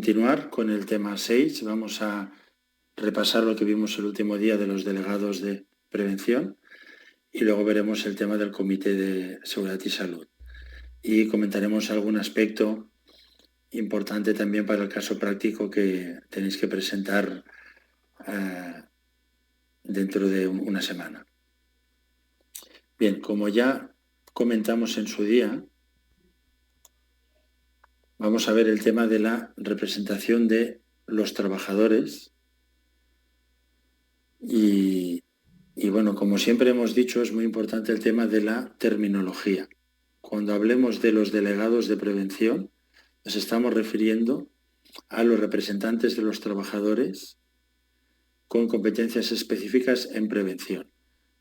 continuar con el tema 6. Vamos a repasar lo que vimos el último día de los delegados de prevención y luego veremos el tema del Comité de Seguridad y Salud. Y comentaremos algún aspecto importante también para el caso práctico que tenéis que presentar dentro de una semana. Bien, como ya comentamos en su día, vamos a ver el tema de la representación de los trabajadores y bueno, como siempre hemos dicho, es muy importante el tema de la terminología. Cuando hablemos de los delegados de prevención, nos estamos refiriendo a los representantes de los trabajadores con competencias específicas en prevención.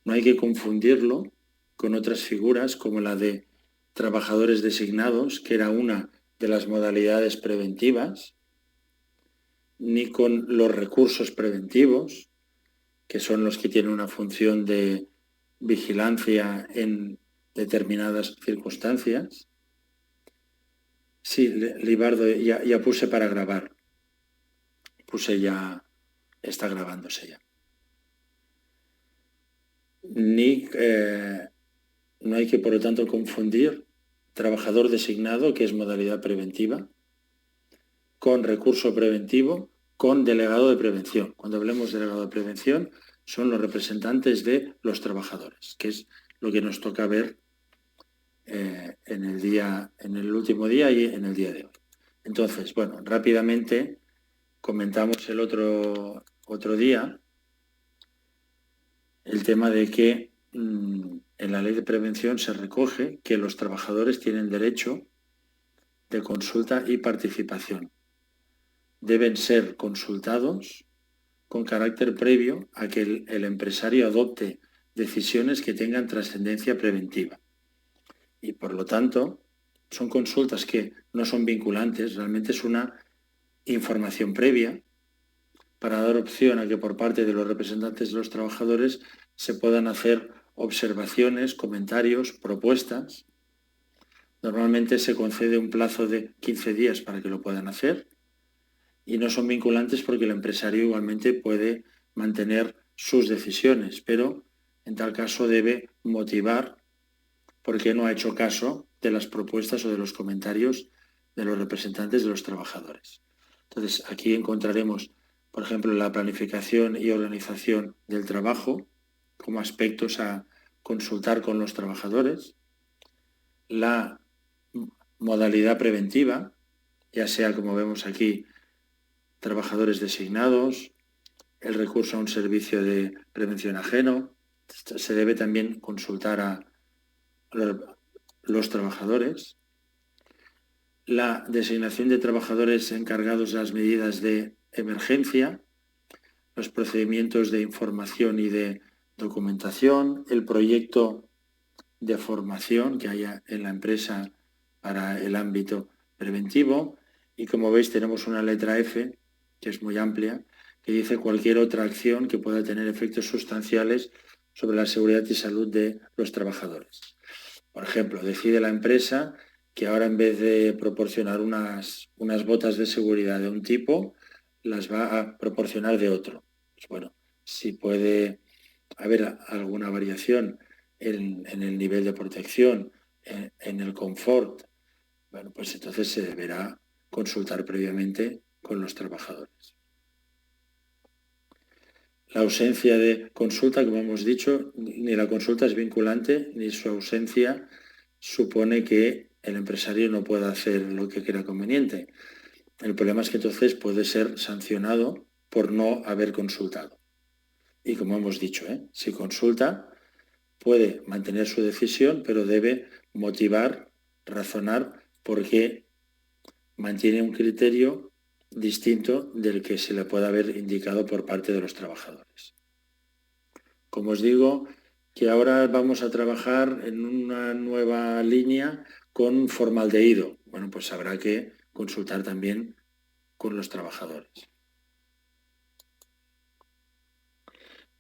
No hay que confundirlo con otras figuras como la de trabajadores designados, que era una de las modalidades preventivas, ni con los recursos preventivos, que son los que tienen una función de vigilancia en determinadas circunstancias. Sí, Libardo, ya puse para grabar. Está grabándose ya. No hay que, por lo tanto, confundir trabajador designado, que es modalidad preventiva, con recurso preventivo, con delegado de prevención. Cuando hablemos de delegado de prevención, son los representantes de los trabajadores, que es lo que nos toca ver en el último día y en el día de hoy. Entonces, bueno, rápidamente comentamos el otro día el tema de que en la ley de prevención se recoge que los trabajadores tienen derecho de consulta y participación. Deben ser consultados con carácter previo a que el empresario adopte decisiones que tengan trascendencia preventiva. Y por lo tanto, son consultas que no son vinculantes, realmente es una información previa para dar opción a que por parte de los representantes de los trabajadores se puedan hacer observaciones, comentarios, propuestas. Normalmente se concede un plazo de 15 días para que lo puedan hacer y no son vinculantes porque el empresario igualmente puede mantener sus decisiones, pero en tal caso debe motivar por qué no ha hecho caso de las propuestas o de los comentarios de los representantes de los trabajadores. Entonces, aquí encontraremos, por ejemplo, la planificación y organización del trabajo como aspectos a consultar con los trabajadores, la modalidad preventiva, ya sea, como vemos aquí, trabajadores designados, el recurso a un servicio de prevención ajeno. Se debe también consultar a los trabajadores, la designación de trabajadores encargados de las medidas de emergencia, los procedimientos de información y de documentación, el proyecto de formación que haya en la empresa para el ámbito preventivo y, como veis, tenemos una letra F, que es muy amplia, que dice cualquier otra acción que pueda tener efectos sustanciales sobre la seguridad y salud de los trabajadores. Por ejemplo, decide la empresa que ahora en vez de proporcionar unas botas de seguridad de un tipo, las va a proporcionar de otro. Pues bueno, si puede haber alguna variación en el nivel de protección, en el confort, bueno, pues entonces se deberá consultar previamente con los trabajadores. La ausencia de consulta, como hemos dicho, ni la consulta es vinculante, ni su ausencia supone que el empresario no pueda hacer lo que crea conveniente. El problema es que entonces puede ser sancionado por no haber consultado. Y como hemos dicho, si consulta, puede mantener su decisión, pero debe motivar, razonar por qué mantiene un criterio distinto del que se le pueda haber indicado por parte de los trabajadores. Como os digo, que ahora vamos a trabajar en una nueva línea con formaldehído. Bueno, pues habrá que consultar también con los trabajadores.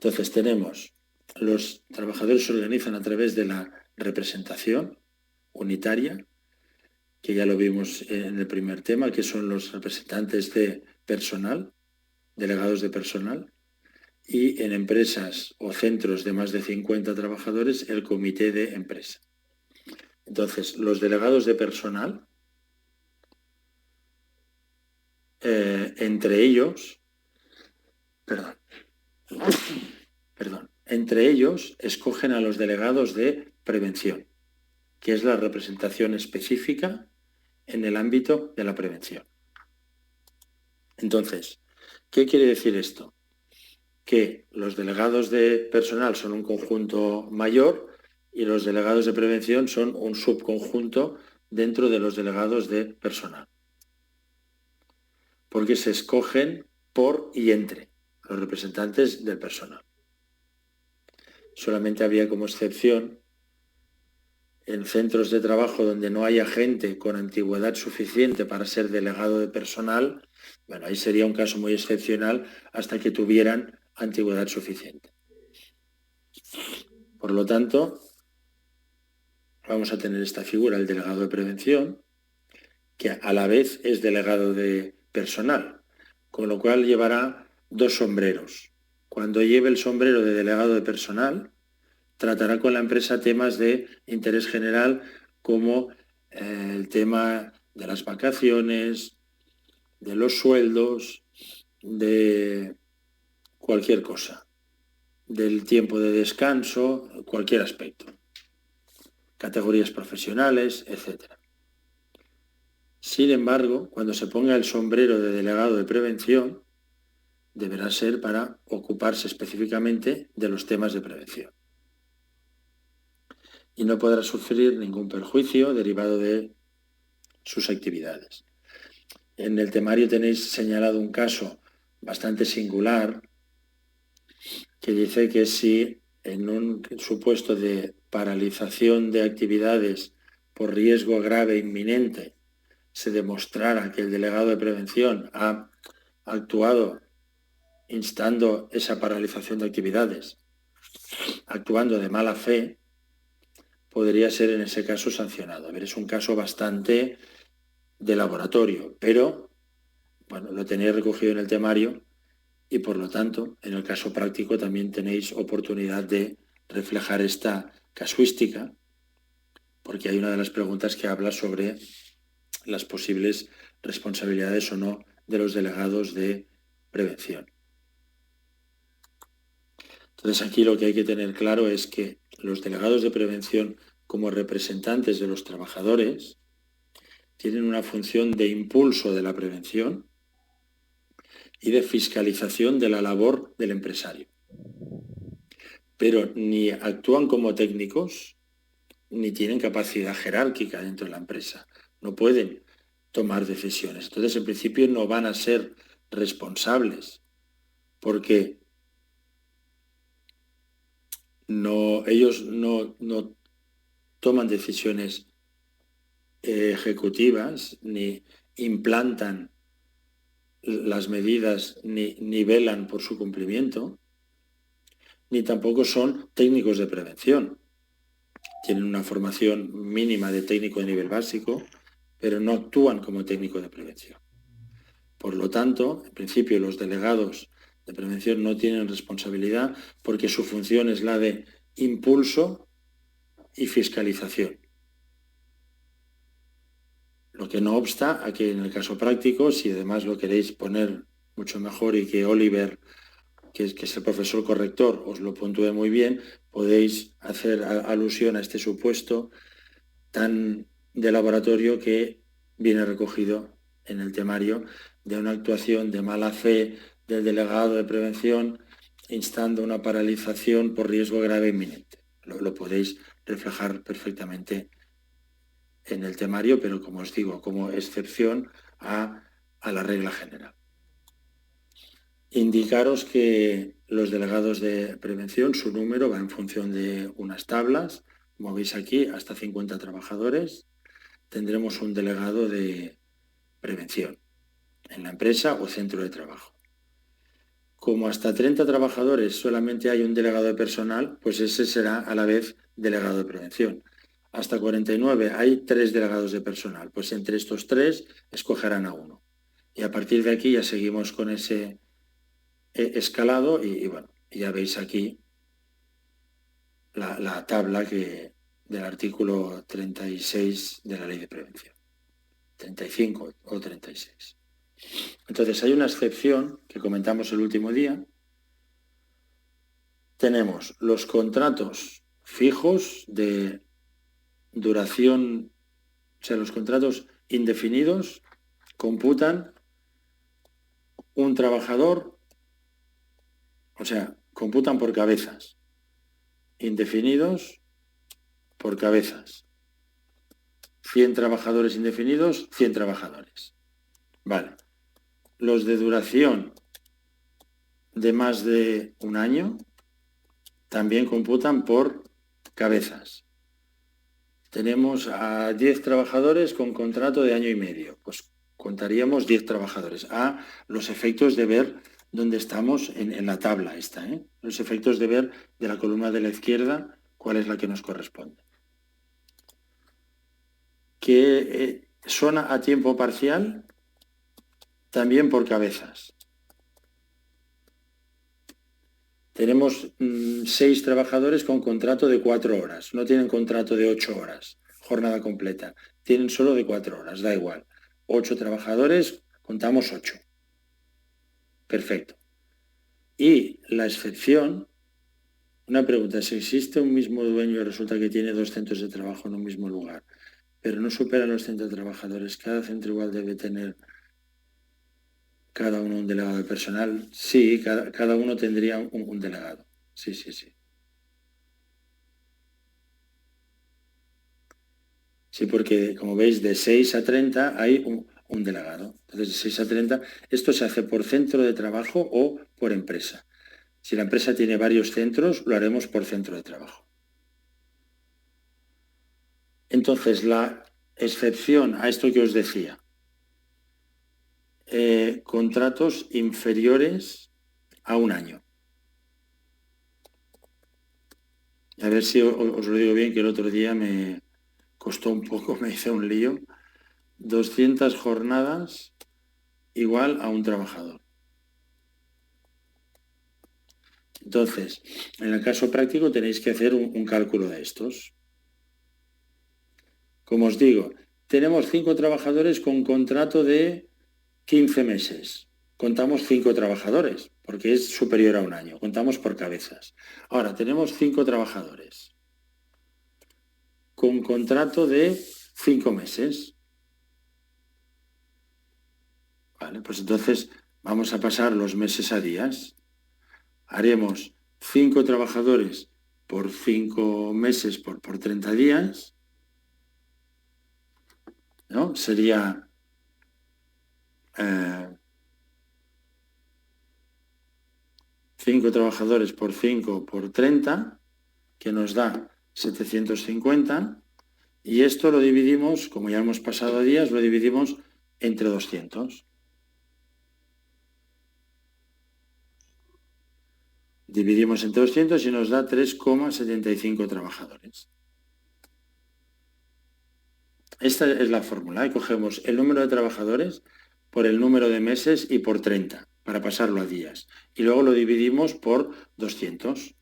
Entonces tenemos, los trabajadores se organizan a través de la representación unitaria que ya lo vimos en el primer tema, que son los representantes de personal, delegados de personal, y en empresas o centros de más de 50 trabajadores, el comité de empresa. Entonces, los delegados de personal, entre ellos, entre ellos escogen a los delegados de prevención, que es la representación específica en el ámbito de la prevención. Entonces, ¿qué quiere decir esto? Que los delegados de personal son un conjunto mayor y los delegados de prevención son un subconjunto dentro de los delegados de personal. Porque se escogen por y entre los representantes del personal. Solamente había como excepción en centros de trabajo donde no haya gente con antigüedad suficiente para ser delegado de personal. Bueno, ahí sería un caso muy excepcional hasta que tuvieran antigüedad suficiente. Por lo tanto, vamos a tener esta figura, el delegado de prevención, que a la vez es delegado de personal, con lo cual llevará dos sombreros. Cuando lleve el sombrero de delegado de personal, tratará con la empresa temas de interés general como el tema de las vacaciones, de los sueldos, de cualquier cosa, del tiempo de descanso, cualquier aspecto, categorías profesionales, etc. Sin embargo, cuando se ponga el sombrero de delegado de prevención, deberá ser para ocuparse específicamente de los temas de prevención. Y no podrá sufrir ningún perjuicio derivado de sus actividades. En el temario tenéis señalado un caso bastante singular que dice que si en un supuesto de paralización de actividades por riesgo grave inminente se demostrara que el delegado de prevención ha actuado instando esa paralización de actividades, actuando de mala fe, podría ser en ese caso sancionado. A ver, es un caso bastante de laboratorio, pero bueno, lo tenéis recogido en el temario y por lo tanto, en el caso práctico también tenéis oportunidad de reflejar esta casuística, porque hay una de las preguntas que habla sobre las posibles responsabilidades o no de los delegados de prevención. Entonces aquí lo que hay que tener claro es que los delegados de prevención como representantes de los trabajadores tienen una función de impulso de la prevención y de fiscalización de la labor del empresario. Pero ni actúan como técnicos ni tienen capacidad jerárquica dentro de la empresa. No pueden tomar decisiones. Entonces, en principio, no van a ser responsables porque ellos no toman decisiones ejecutivas ni implantan las medidas ni velan por su cumplimiento, ni tampoco son técnicos de prevención. Tienen una formación mínima de técnico de nivel básico, pero no actúan como técnico de prevención. Por lo tanto, en principio, los delegados de prevención no tienen responsabilidad porque su función es la de impulso y fiscalización. Lo que no obsta a que en el caso práctico, si además lo queréis poner mucho mejor y que Oliver, que es el profesor corrector, os lo puntúe muy bien, podéis hacer alusión a este supuesto tan de laboratorio que viene recogido en el temario de una actuación de mala fe del delegado de prevención instando una paralización por riesgo grave inminente. Lo podéis reflejar perfectamente en el temario, pero como os digo, como excepción a la regla general. Indicaros que los delegados de prevención, su número va en función de unas tablas, como veis aquí, hasta 50 trabajadores. Tendremos un delegado de prevención en la empresa o centro de trabajo. Como hasta 30 trabajadores solamente hay un delegado de personal, pues ese será a la vez delegado de prevención. hasta 49 hay 3 delegados de personal. Pues entre estos 3 escogerán a uno. Y a partir de aquí ya seguimos con ese escalado y bueno, ya veis aquí la tabla del artículo 36 de la Ley de Prevención. 35 o 36. Entonces hay una excepción que comentamos el último día. Tenemos los contratos fijos de duración, o sea, los contratos indefinidos computan un trabajador, o sea, computan por cabezas. Indefinidos por cabezas. 100 trabajadores indefinidos, 100 trabajadores. Vale. Los de duración de más de un año también computan por cabezas. Tenemos a 10 trabajadores con contrato de año y medio. Pues contaríamos 10 trabajadores. A los efectos de ver dónde estamos en la tabla esta. Los efectos de ver de la columna de la izquierda cuál es la que nos corresponde. Que son a tiempo parcial también por cabezas. Tenemos 6 trabajadores con contrato de 4 horas. No tienen contrato de 8 horas, jornada completa. Tienen solo de 4 horas, da igual. 8 trabajadores, contamos 8. Perfecto. Y la excepción, una pregunta, si existe un mismo dueño y resulta que tiene 2 centros de trabajo en un mismo lugar, pero no superan los 100 trabajadores, ¿cada centro igual debe tener cada uno un delegado de personal? Sí, cada uno tendría un delegado. Sí, sí, sí. Sí, porque como veis, de 6 a 30 hay un delegado. Entonces, de 6 a 30, esto se hace por centro de trabajo o por empresa. Si la empresa tiene varios centros, lo haremos por centro de trabajo. Entonces, la excepción a esto que os decía, contratos inferiores a un año. A ver si os lo digo bien, que el otro día me costó un poco, me hice un lío. 200 jornadas igual a un trabajador. Entonces, en el caso práctico tenéis que hacer un cálculo de estos. Como os digo, tenemos 5 trabajadores con contrato de 15 meses. Contamos 5 trabajadores, porque es superior a un año. Contamos por cabezas. Ahora, tenemos 5 trabajadores con contrato de 5 meses. Vale, pues entonces vamos a pasar los meses a días. Haremos 5 trabajadores por 5 meses por 30 días, ¿no? Sería 5 trabajadores por 5 por 30, que nos da 750, y esto lo dividimos, como ya hemos pasado a días, lo dividimos entre 200. Dividimos entre 200 y nos da 3,75 trabajadores. Esta es la fórmula. Cogemos el número de trabajadores por el número de meses y por 30, para pasarlo a días. Y luego lo dividimos por 200.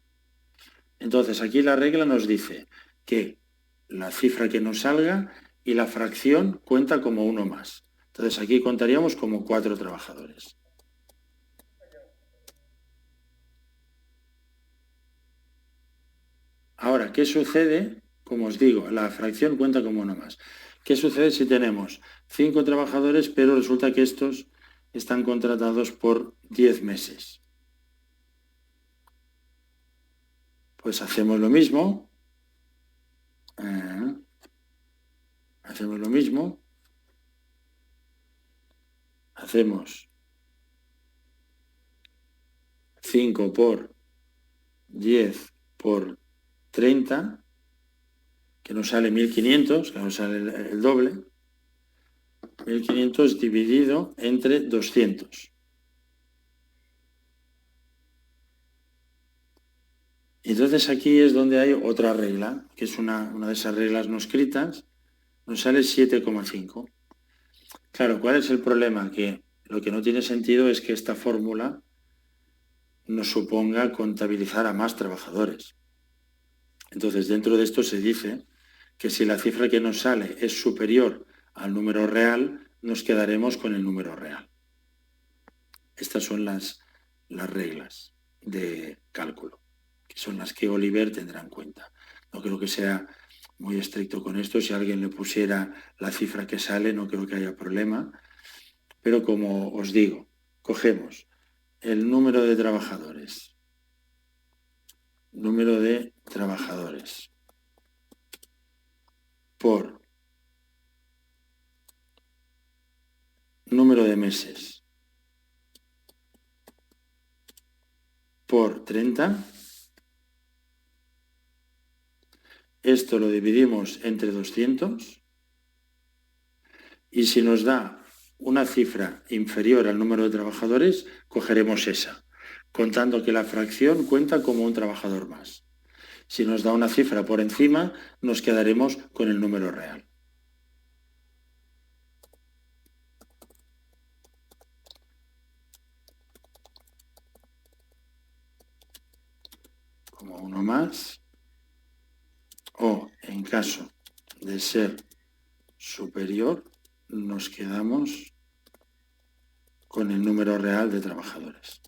Entonces, aquí la regla nos dice que la cifra que nos salga y la fracción cuenta como uno más. Entonces, aquí contaríamos como 4 trabajadores. Ahora, ¿qué sucede? Como os digo, la fracción cuenta como uno más. ¿Qué sucede si tenemos 5 trabajadores, pero resulta que estos están contratados por 10 meses? Pues hacemos lo mismo. Hacemos lo mismo. Hacemos 5 por 10 por 30, que nos sale 1500, que nos sale el doble. 1500 dividido entre 200. Entonces aquí es donde hay otra regla, que es una de esas reglas no escritas, nos sale 7,5. Claro, ¿cuál es el problema? Que lo que no tiene sentido es que esta fórmula nos suponga contabilizar a más trabajadores. Entonces, dentro de esto se dice que si la cifra que nos sale es superior al número real, nos quedaremos con el número real. Estas son las reglas de cálculo, que son las que Oliver tendrá en cuenta. No creo que sea muy estricto con esto. Si alguien le pusiera la cifra que sale, no creo que haya problema. Pero como os digo, cogemos el número de trabajadores. Número de trabajadores por número de meses por 30. Esto lo dividimos entre 200 y si nos da una cifra inferior al número de trabajadores, cogeremos esa, contando que la fracción cuenta como un trabajador más. Si nos da una cifra por encima, nos quedaremos con el número real. Como uno más, o en caso de ser superior, nos quedamos con el número real de trabajadores.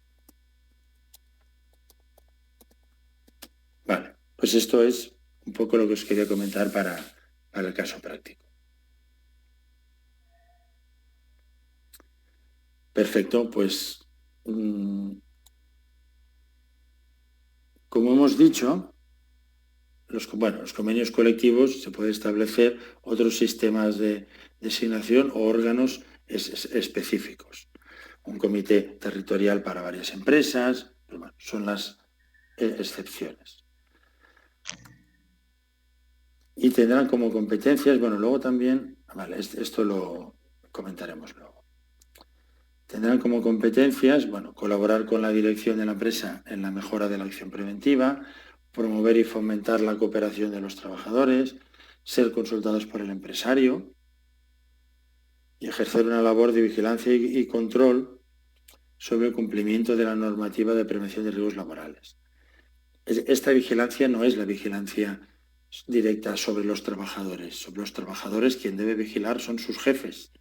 Vale, pues esto es un poco lo que os quería comentar para el caso práctico. Perfecto, pues como hemos dicho, los convenios colectivos se puede establecer otros sistemas de designación o órganos específicos. Un comité territorial para varias empresas, pero bueno, son las excepciones. Y tendrán como competencias, bueno, luego también, vale, esto lo comentaremos luego. Tendrán como competencias, bueno, colaborar con la dirección de la empresa en la mejora de la acción preventiva, promover y fomentar la cooperación de los trabajadores, ser consultados por el empresario y ejercer una labor de vigilancia y control sobre el cumplimiento de la normativa de prevención de riesgos laborales. Esta vigilancia no es la vigilancia directa sobre los trabajadores. Sobre los trabajadores quien debe vigilar son sus jefes.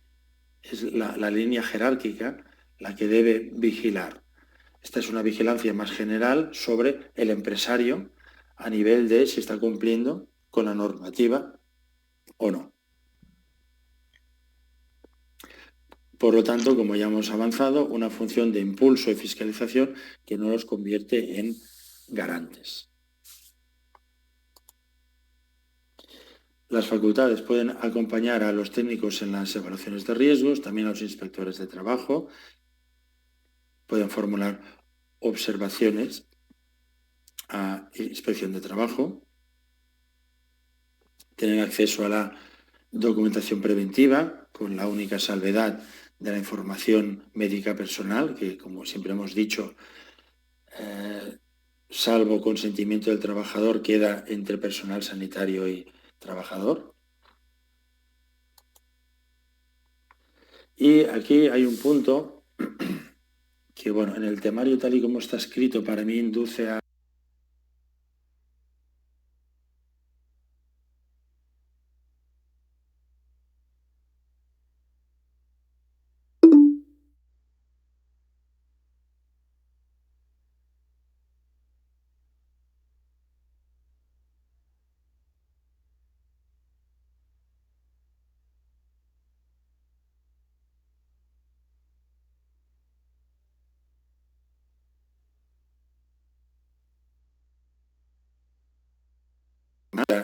Es la línea jerárquica la que debe vigilar. Esta es una vigilancia más general sobre el empresario a nivel de si está cumpliendo con la normativa o no. Por lo tanto, como ya hemos avanzado, una función de impulso y fiscalización que no los convierte en garantes. Las facultades pueden acompañar a los técnicos en las evaluaciones de riesgos, también a los inspectores de trabajo, pueden formular observaciones a inspección de trabajo, tener acceso a la documentación preventiva con la única salvedad de la información médica personal, que como siempre hemos dicho, salvo consentimiento del trabajador, queda entre personal sanitario y trabajador. Y aquí hay un punto que, bueno, en el temario tal y como está escrito, para mí induce a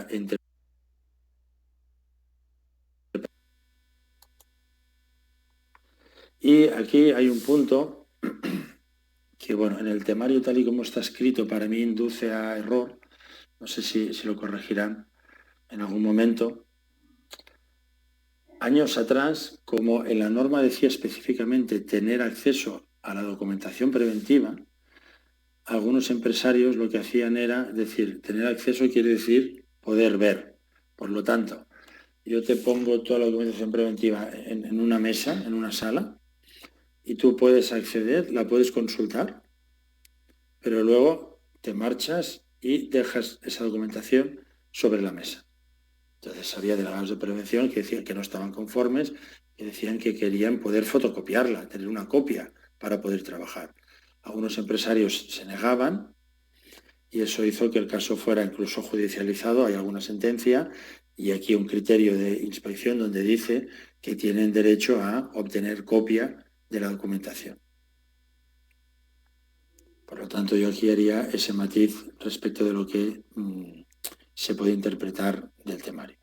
entre. Y aquí hay un punto que, bueno, en el temario tal y como está escrito, para mí induce a error, no sé si lo corregirán en algún momento. Años atrás, como en la norma decía específicamente tener acceso a la documentación preventiva, algunos empresarios lo que hacían era decir, tener acceso quiere decir poder ver. Por lo tanto, yo te pongo toda la documentación preventiva en una mesa, en una sala, y tú puedes acceder, la puedes consultar, pero luego te marchas y dejas esa documentación sobre la mesa. Entonces había delegados de prevención que decían que no estaban conformes, que decían que querían poder fotocopiarla, tener una copia para poder trabajar. Algunos empresarios se negaban y eso hizo que el caso fuera incluso judicializado. Hay alguna sentencia y aquí un criterio de inspección donde dice que tienen derecho a obtener copia de la documentación. Por lo tanto, yo aquí haría ese matiz respecto de lo que se puede interpretar del temario.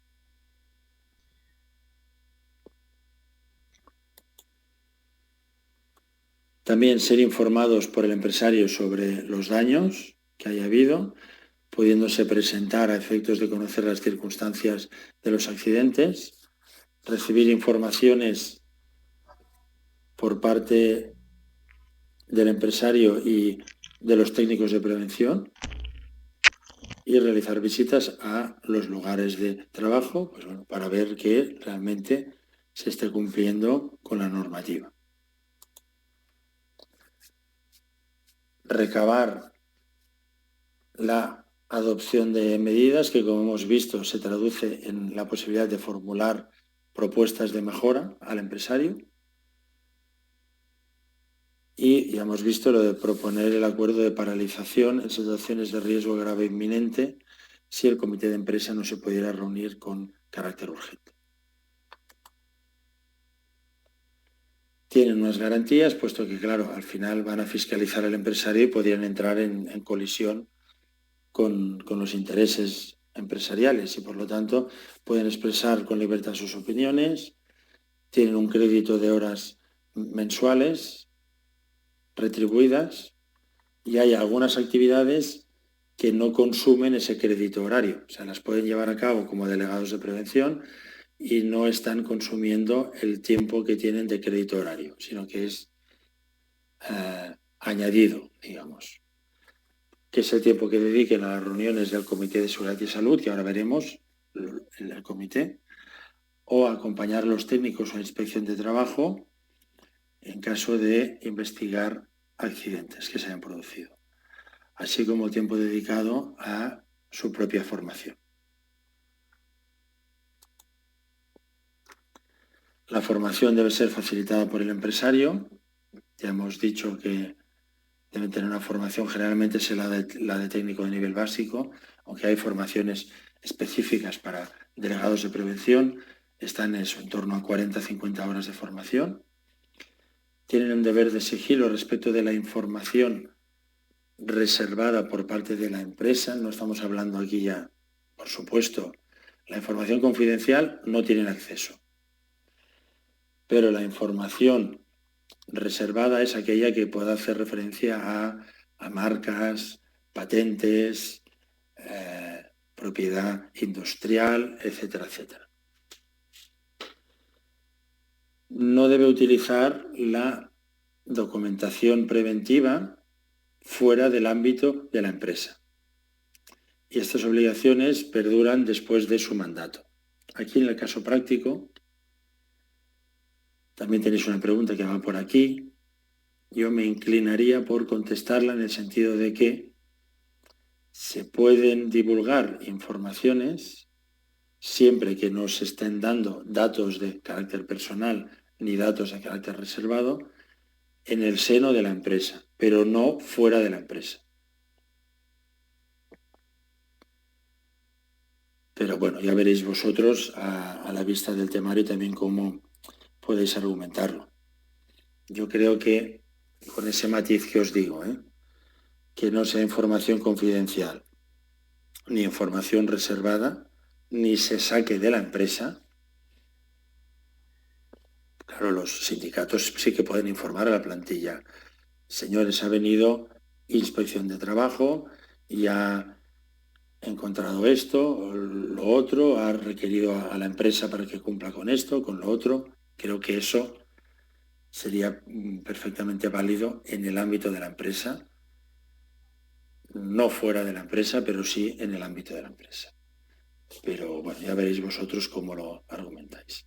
También ser informados por el empresario sobre los daños que haya habido, pudiéndose presentar a efectos de conocer las circunstancias de los accidentes, recibir informaciones por parte del empresario y de los técnicos de prevención y realizar visitas a los lugares de trabajo, pues bueno, para ver que realmente se esté cumpliendo con la normativa. Recabar la adopción de medidas que, como hemos visto, se traduce en la posibilidad de formular propuestas de mejora al empresario. Y ya hemos visto lo de proponer el acuerdo de paralización en situaciones de riesgo grave e inminente si el comité de empresa no se pudiera reunir con carácter urgente. Tienen unas garantías, puesto que, claro, al final van a fiscalizar al empresario y podrían entrar en colisión con los intereses empresariales y, por lo tanto, pueden expresar con libertad sus opiniones, tienen un crédito de horas mensuales retribuidas y hay algunas actividades que no consumen ese crédito horario. O sea, las pueden llevar a cabo como delegados de prevención y no están consumiendo el tiempo que tienen de crédito horario, sino que es añadido, digamos. Que es el tiempo que dediquen a las reuniones del Comité de Seguridad y Salud, que ahora veremos el comité, o acompañar a los técnicos a la inspección de trabajo en caso de investigar accidentes que se hayan producido, así como el tiempo dedicado a su propia formación. La formación debe ser facilitada por el empresario. Ya hemos dicho que deben tener una formación, generalmente es la de técnico de nivel básico, aunque hay formaciones específicas para delegados de prevención, están en eso, en torno a 40-50 horas de formación. Tienen un deber de sigilo respecto de la información reservada por parte de la empresa. No estamos hablando aquí ya, por supuesto, la información confidencial no tienen acceso, pero la información reservada es aquella que pueda hacer referencia a marcas, patentes, propiedad industrial, etcétera, etcétera. No debe utilizar la documentación preventiva fuera del ámbito de la empresa. Y estas obligaciones perduran después de su mandato. Aquí en el caso práctico, también tenéis una pregunta que va por aquí. Yo me inclinaría por contestarla en el sentido de que se pueden divulgar informaciones siempre que no se estén dando datos de carácter personal ni datos de carácter reservado en el seno de la empresa, pero no fuera de la empresa. Pero bueno, ya veréis vosotros a la vista del temario también cómo podéis argumentarlo. Yo creo que con ese matiz que os digo, que no sea información confidencial, ni información reservada, ni se saque de la empresa. Claro, los sindicatos sí que pueden informar a la plantilla. Señores, ha venido inspección de trabajo y ha encontrado esto o lo otro, ha requerido a la empresa para que cumpla con esto, con lo otro. Creo que eso sería perfectamente válido en el ámbito de la empresa no fuera de la empresa, pero sí en el ámbito de la empresa. Pero bueno, ya veréis vosotros cómo lo argumentáis.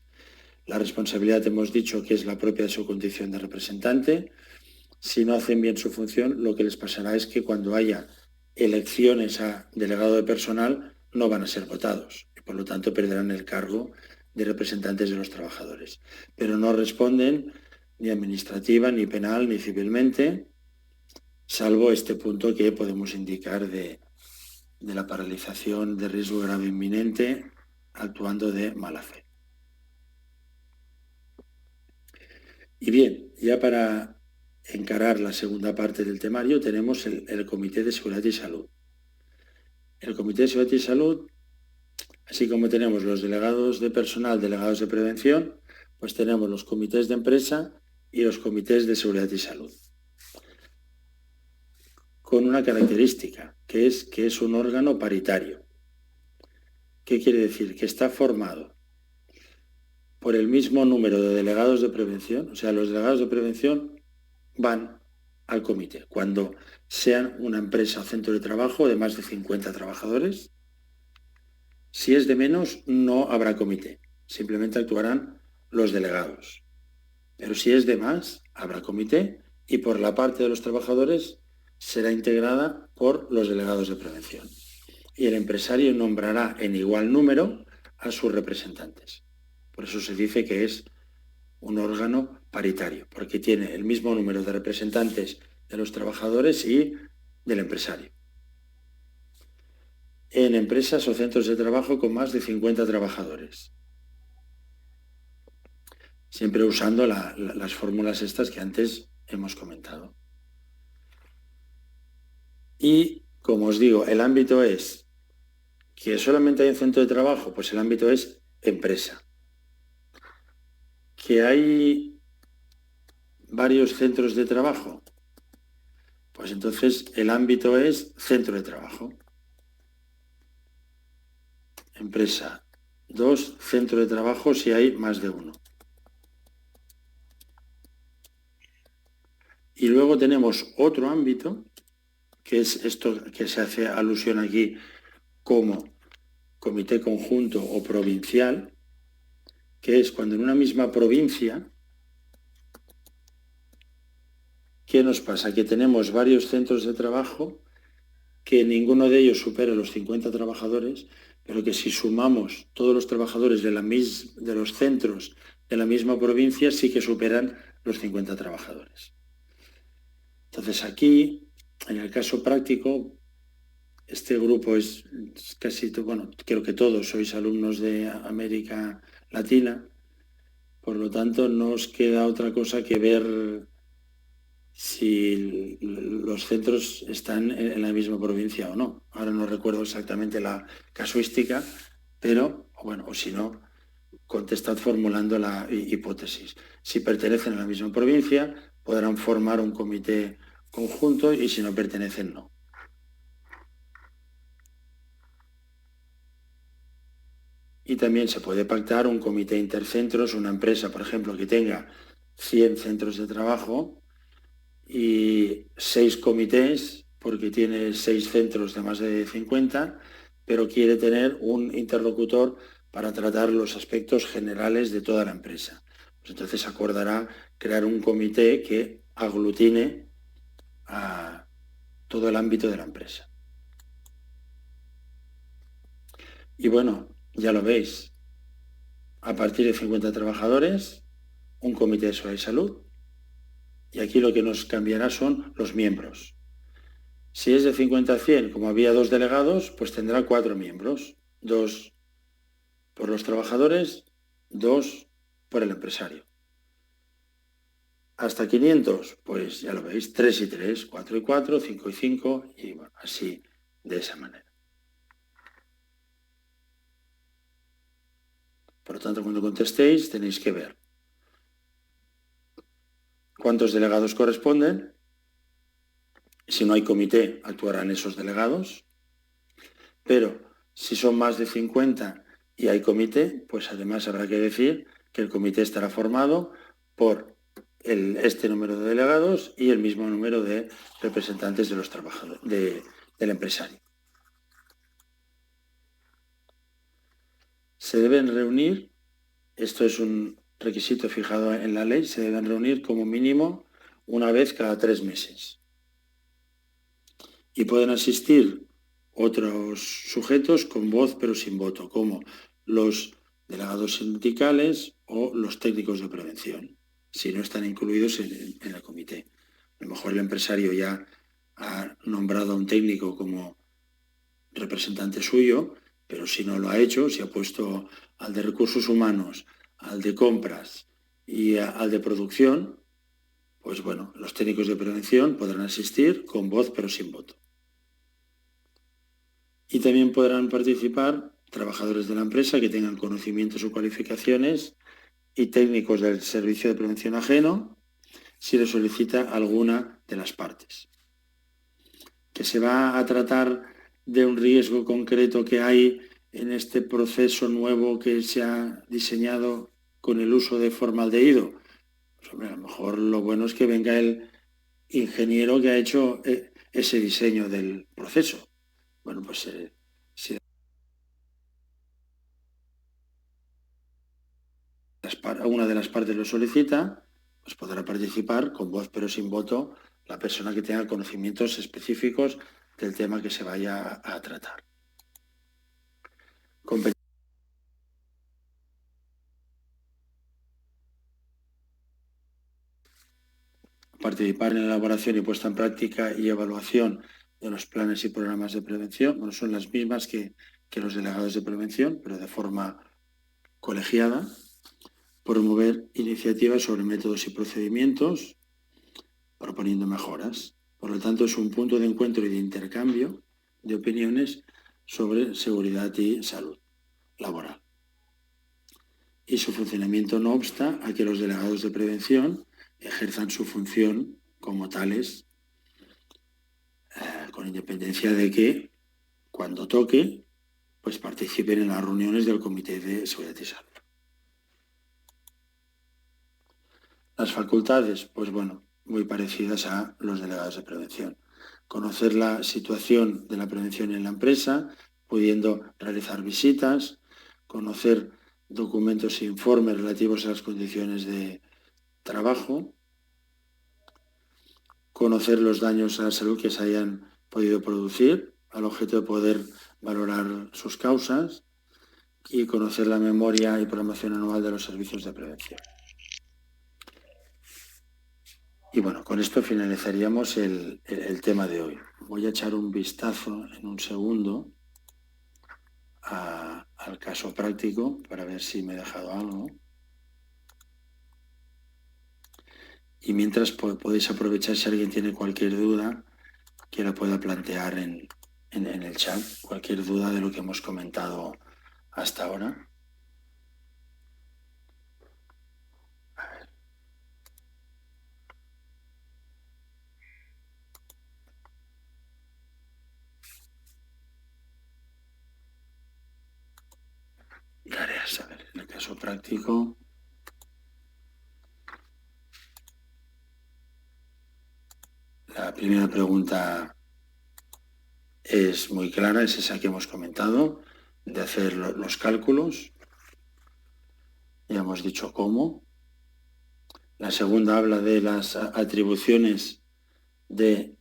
La responsabilidad hemos dicho que es la propia de su condición de representante. Si no hacen bien su función, lo que les pasará es que cuando haya elecciones a delegado de personal no van a ser votados y por lo tanto perderán el cargo de representantes de los trabajadores. Pero no responden ni administrativa, ni penal, ni civilmente, salvo este punto que podemos indicar de la paralización de riesgo grave inminente actuando de mala fe. Y bien, ya para encarar la segunda parte del temario tenemos el Comité de Seguridad y Salud. El Comité de Seguridad y Salud, así como tenemos los delegados de personal, delegados de prevención, pues tenemos los comités de empresa y los comités de seguridad y salud. Con una característica, que es un órgano paritario. ¿Qué quiere decir? Que está formado por el mismo número de delegados de prevención, o sea, los delegados de prevención van al comité. Cuando sean una empresa o centro de trabajo de más de 50 trabajadores, si es de menos, no habrá comité. Simplemente actuarán los delegados. Pero si es de más, habrá comité y por la parte de los trabajadores será integrada por los delegados de prevención. Y el empresario nombrará en igual número a sus representantes. Por eso se dice que es un órgano paritario, porque tiene el mismo número de representantes de los trabajadores y del empresario. En empresas o centros de trabajo con más de 50 trabajadores. Siempre usando las fórmulas estas que antes hemos comentado. Y, como os digo, el ámbito es que solamente hay un centro de trabajo, pues el ámbito es empresa. Que hay varios centros de trabajo, pues entonces el ámbito es centro de trabajo. Empresa. 2, centro de trabajo si hay más de uno. Y luego tenemos otro ámbito, que es esto que se hace alusión aquí como comité conjunto o provincial, que es cuando en una misma provincia, ¿qué nos pasa? Que tenemos varios centros de trabajo que ninguno de ellos supera los 50 trabajadores, pero que si sumamos todos los trabajadores de los centros de la misma provincia, sí que superan los 50 trabajadores. Entonces aquí, en el caso práctico, este grupo es casi, bueno, creo que todos sois alumnos de América Latina, por lo tanto no os queda otra cosa que ver si los centros están en la misma provincia o no. Ahora no recuerdo exactamente la casuística, pero, bueno, o si no, contestad formulando la hipótesis. Si pertenecen a la misma provincia, podrán formar un comité conjunto y si no pertenecen, no. Y también se puede pactar un comité intercentros, una empresa, por ejemplo, que tenga 100 centros de trabajo y 6 comités, porque tiene 6 centros de más de 50, pero quiere tener un interlocutor para tratar los aspectos generales de toda la empresa. Pues entonces acordará crear un comité que aglutine a todo el ámbito de la empresa. Y bueno, ya lo veis, a partir de 50 trabajadores, un comité de seguridad y salud, y aquí lo que nos cambiará son los miembros. Si es de 50 a 100, como había 2 delegados, pues tendrá 4 miembros, 2 por los trabajadores, 2 por el empresario. Hasta 500, pues ya lo veis, 3 y 3, 4 y 4, 5 y 5, y bueno, así, de esa manera. Por lo tanto, cuando contestéis, tenéis que ver cuántos delegados corresponden. Si no hay comité, actuarán esos delegados. Pero si son más de 50 y hay comité, pues además habrá que decir que el comité estará formado por este número de delegados y el mismo número de representantes de los trabajadores, de del empresario. Se deben reunir, esto es un requisito fijado en la ley, se deben reunir como mínimo una vez cada 3 meses. Y pueden asistir otros sujetos con voz pero sin voto, como los delegados sindicales o los técnicos de prevención, si no están incluidos en el comité. A lo mejor el empresario ya ha nombrado a un técnico como representante suyo, pero si no lo ha hecho, si ha puesto al de recursos humanos, al de compras y al de producción, pues bueno, los técnicos de prevención podrán asistir con voz pero sin voto. Y también podrán participar trabajadores de la empresa que tengan conocimientos o cualificaciones y técnicos del servicio de prevención ajeno si le solicita alguna de las partes. Que se va a tratar de un riesgo concreto que hay en este proceso nuevo que se ha diseñado con el uso de formaldehído. Pues, hombre, a lo mejor lo bueno es que venga el ingeniero que ha hecho ese diseño del proceso. Bueno, pues si una de las partes lo solicita, pues podrá participar con voz pero sin voto la persona que tenga conocimientos específicos del tema que se vaya a tratar. Participar en la elaboración y puesta en práctica y evaluación de los planes y programas de prevención. Bueno, son las mismas que los delegados de prevención, pero de forma colegiada. Promover iniciativas sobre métodos y procedimientos, proponiendo mejoras. Por lo tanto, es un punto de encuentro y de intercambio de opiniones sobre seguridad y salud laboral. Y su funcionamiento no obsta a que los delegados de prevención ejerzan su función como tales, con independencia de que, cuando toque, pues participen en las reuniones del Comité de Seguridad y Salud. Las facultades, pues bueno, muy parecidas a los delegados de prevención. Conocer la situación de la prevención en la empresa, pudiendo realizar visitas, conocer documentos e informes relativos a las condiciones de trabajo, conocer los daños a la salud que se hayan podido producir, al objeto de poder valorar sus causas, y conocer la memoria y programación anual de los servicios de prevención. Y bueno, con esto finalizaríamos el tema de hoy. Voy a echar un vistazo en un segundo al caso práctico para ver si me he dejado algo. Y mientras podéis aprovechar si alguien tiene cualquier duda que la pueda plantear en el chat, cualquier duda de lo que hemos comentado hasta ahora. Tareas, a ver, en el caso práctico. La primera pregunta es muy clara, es esa que hemos comentado, de hacer los cálculos. Ya hemos dicho cómo. La segunda habla de las atribuciones de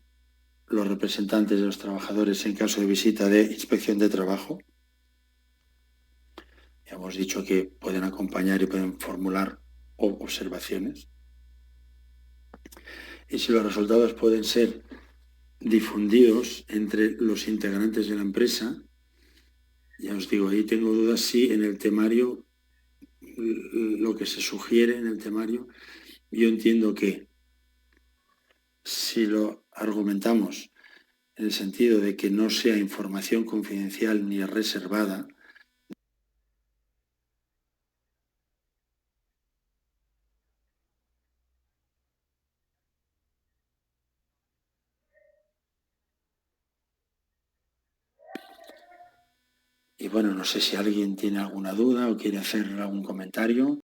los representantes de los trabajadores en caso de visita de inspección de trabajo. Ya hemos dicho que pueden acompañar y pueden formular observaciones. Y si los resultados pueden ser difundidos entre los integrantes de la empresa, ya os digo, ahí tengo dudas si en el temario, lo que se sugiere en el temario, yo entiendo que si lo argumentamos en el sentido de que no sea información confidencial ni reservada, y bueno, no sé si alguien tiene alguna duda o quiere hacer algún comentario.